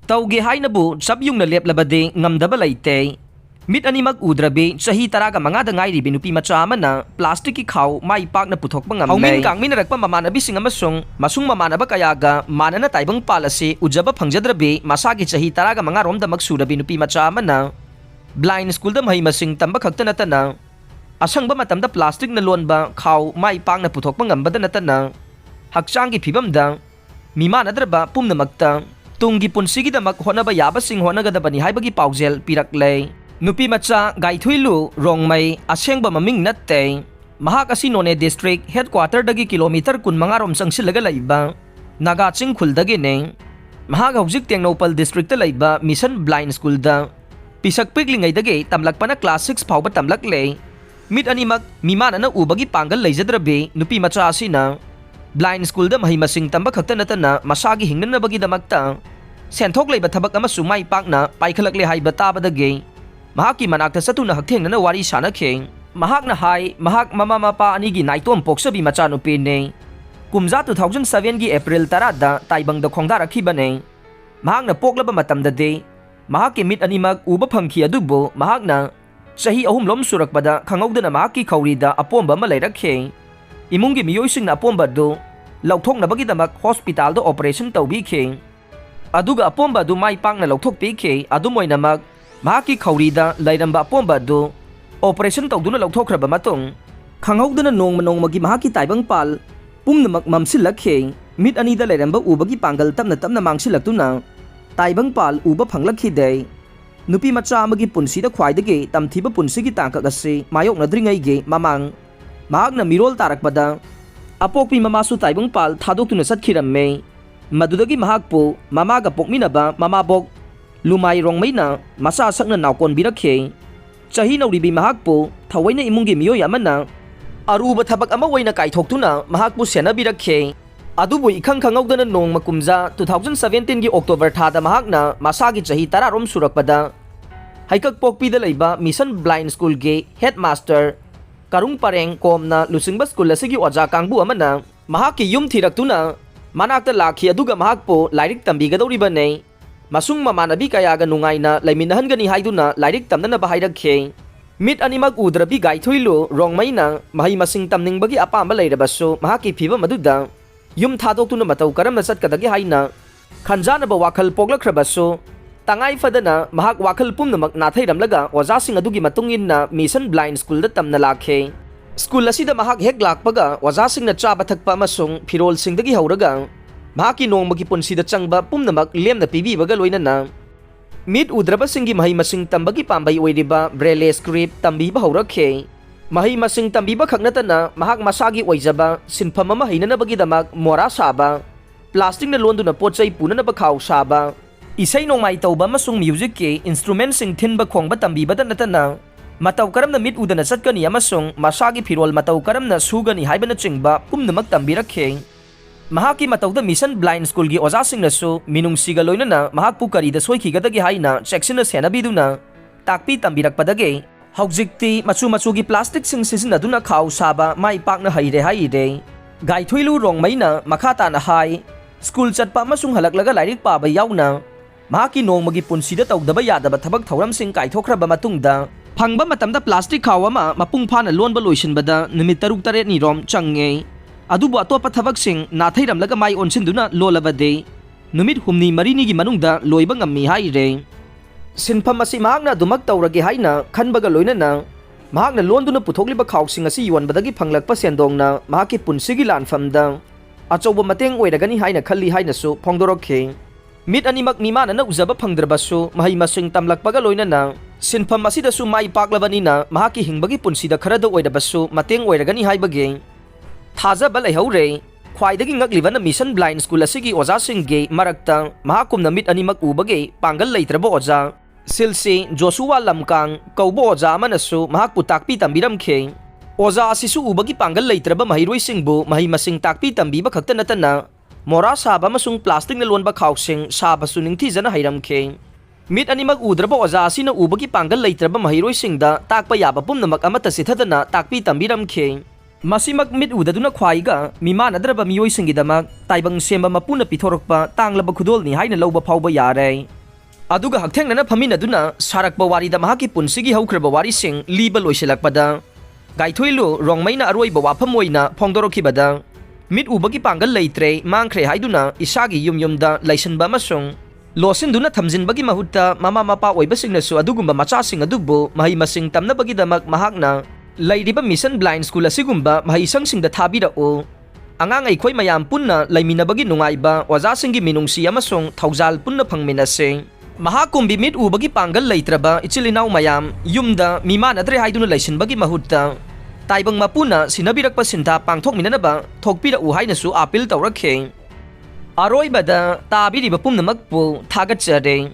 तौगे हाइनबु सबयुंगना लेपलबदे ngamdaba leite mit animak udrabe chahi taraga mangada ngairibi nupi macha amana plastic ki khaw mai pakna puthokpa ngamle haumin kangmin rakpa mamanabi sing amasung masung mamanaba kayaga manana taibang palase ujaba phangjadrabe masagi chahi taraga manga rom damak surabi nupi macha amana blind school da mai masing tamba khakta natana asangba matamda plastic na lonba khaw mai pakna puthokpa ngambada natana hakchang gi phibam da mimanadraba pumnamakta tunggi punsigi damak honaba yaba sing honagadabani haibagi paujel piraklei nupi macha gaithuilu rongmai asengba maming natte mahak asi none district headquarter dagi kilometer kun mangarom sangsilaga laiba naga chingkhul dagi ne mahak hojik tengnopal district ta laiba mission blind school da pisak piklingai dagi tamlakpana class 6 phawba tamlak le mit animak mimana na ubagi pangal leijadrabe nupi macha asina blind school da mahimasing tamba khakta natana masagi hingnanabagi damakta senthok leiba thabak ama sumai pakna paikhalakle haiba tabadage mahaki manakta satuna hakthengna wari sanakhe mahakna hai mahak mama mapa ani gi naitom poksabi machanupi ne kumja 2007 gi april tarada taibang da khongda rakhibane mahakna poklaba matamda de mahaki mit animak uba phangkhi adubo mahakna sahi ahum lom surakpada khangawdana mahaki khawrida apomba ma leirakhe imungi miyoisingna apomba do lauthoknabagi damak hospital do operation tawbikhe aduga apomba du mai pakna lauthokpikhe adumoinamak mahaki khawrida lairamba apomba du operation tawduna lauthokraba matung khanghaudana nongmagi mahaki taibang pal pumnamak mamsilakhe mit anida lairamba ubagi pangal tamna mangsilaktuna taibang pal uba phanglakhi dei nupi macha amagi punsida khwaidagi tamthiba punsigi tangka ase mayoknadringai ge mamang mahakna mirol tarakpada apokpi mamasu taibang pal thadoktuna satkiramme madudagi mahakpu mamaga pokminaba mamabok lumai rongmaina masa sakna naukon birakhe chahi nauribi mahakpu thawaina imungi miyoy amana aruba thabak ama waina kaithoktuna mahakpu sena birakhe adubu ikhang khangawdana nong makumja 2017 gi october thada mahakna masagi chahi 10 rom surakpada haikak pokpi da leiba mission blind school ge headmaster karung pareng komna lusingba school asigi oja kangbu amana mahaki yum thiraktuna manakta lakhi aduga mahakpo lairik tambigadawriba nei masung mamanabi kayaga nungaina laiminahanggani haiduna lairik tamnana bahairakhe mit animak udrabi gaithuilu rongmaina mahi masing tamningbagi apamba leirabasu mahaki phiba maduda yum thadoktuna matau karamna satkadagi haina khanjanaba wakhal poglakhrabasu tangai fadana mahak wakhal pumnamak nathairamlaga ojasing adugi matungin na mission blind school da tamna lakhe school asida mahak hek lakpaga ojasing na chaba thakpa amasung phirol singdagi hauraga mahaki nongmagi punsida changba pumnamak lemna pibibaga loinana mit udraba singi mahi masing tambagi pambai oiriba braille script tambiba haurakhe mahi masing tambiba khaknatana mahak masagi oijaba sinpham ama heinanabagi damak mora saba plastic na londuna pochai punanaba khaw saba isai nongmai tauba masung music ke instrument sing thinba khongba tambiba da natana matau karamna mit udana chatkani amasung masagi phirol matau karamna sugani haibana chingba pumnamak tambirakhe mahaki matauda mission blind school gi ojasing nasu minungsiga loinana mahakpu karida soikigadagi haina section senabiduna takpi tambirakpadage haujikti machu gi plastic sing sisinaduna khaw saba mai pakna haire haire gaithuilu rongmaina makhata na hai school chatpa masung halaklaga lairik paba yauna mahaki nongmagi punsida tawdaba yadaba thabak thauram sing kaithokhraba matungda phangba matamda plastic khaw ama mapung phana lonba loisinbada numit 3 ni rom change adubu atopa thabak sing nathairamlaga mai onsinduna lolabade numit humni marini gi manungda loiba ngammi haire sinpham asi mahakna dumak tawrage haina khanbaga loinana mahakna londuna puthokliba khawsing asi yonbadagi phanglakpa sendongna mahaki punsigi lanfamda achauba mateng oiragani haina khalli haina su phongdorokhe mit animak mimana na uzaba phangdrabasu mahi masing tamlakpaga loinana sinpham asida su mai paklabanina mahaki hingbagi punsida kharada oirabasu mateng oiragani haibage thajaba leihore khwaidagi ngaklibana mission blind school asigi ojasing ge marakta mahakumna mit animak ubage pangal leitraba oja silsi joshua lamkang kaubo oja manasu mahakpu takpi tambiramkhe oja asisu ubagi pangal leitraba mahiroi singbu mahi masing takpi tambiba khakta natana mora saba masung plastic na lonba khawsing saba suningthi jana hairamkhe mit animak udraba oja asina ubagi pangal leitraba mahiroi singda takpa yaba pumnamak amata sithadana takpi tambiramkhe masimak mit udaduna khwaiga mimanadraba miyoi singidamak taibang semba mapuna pithorokpa tanglaba khudolni haina lawba phawba yare Aduga hagthengna phaminaduna sarakpa warida mahaki punsigi haukraba warising liba loisilakpada gaithoilu rongmaina aroiba wafam oina phongdorokibada mit ubagi pangal leitre mangkhre haiduna isagi yumyumda laisanba amasung losinduna thamjinbagi mahutta mama mapa oibasingnasu adugumba machasing adubu mahi masing tamnabagidamak mahakna lairiba mission blind school asigumba mahisangsingda thabirao angang aikhoi mayam punna laiminabagi nungaiba wajasingi minungsi amasung thaujal punna phangminase Mahakumbi mit ubagi pangal leitraba ichilinau mayam yumda mimanadre haiduna laisinbagi mahutta taibang mapuna sinabirakpa sinta pangthokminanaba thokpira u hainasu apil tawrakhe aroibada tabiriba pumnamakpu thagatjare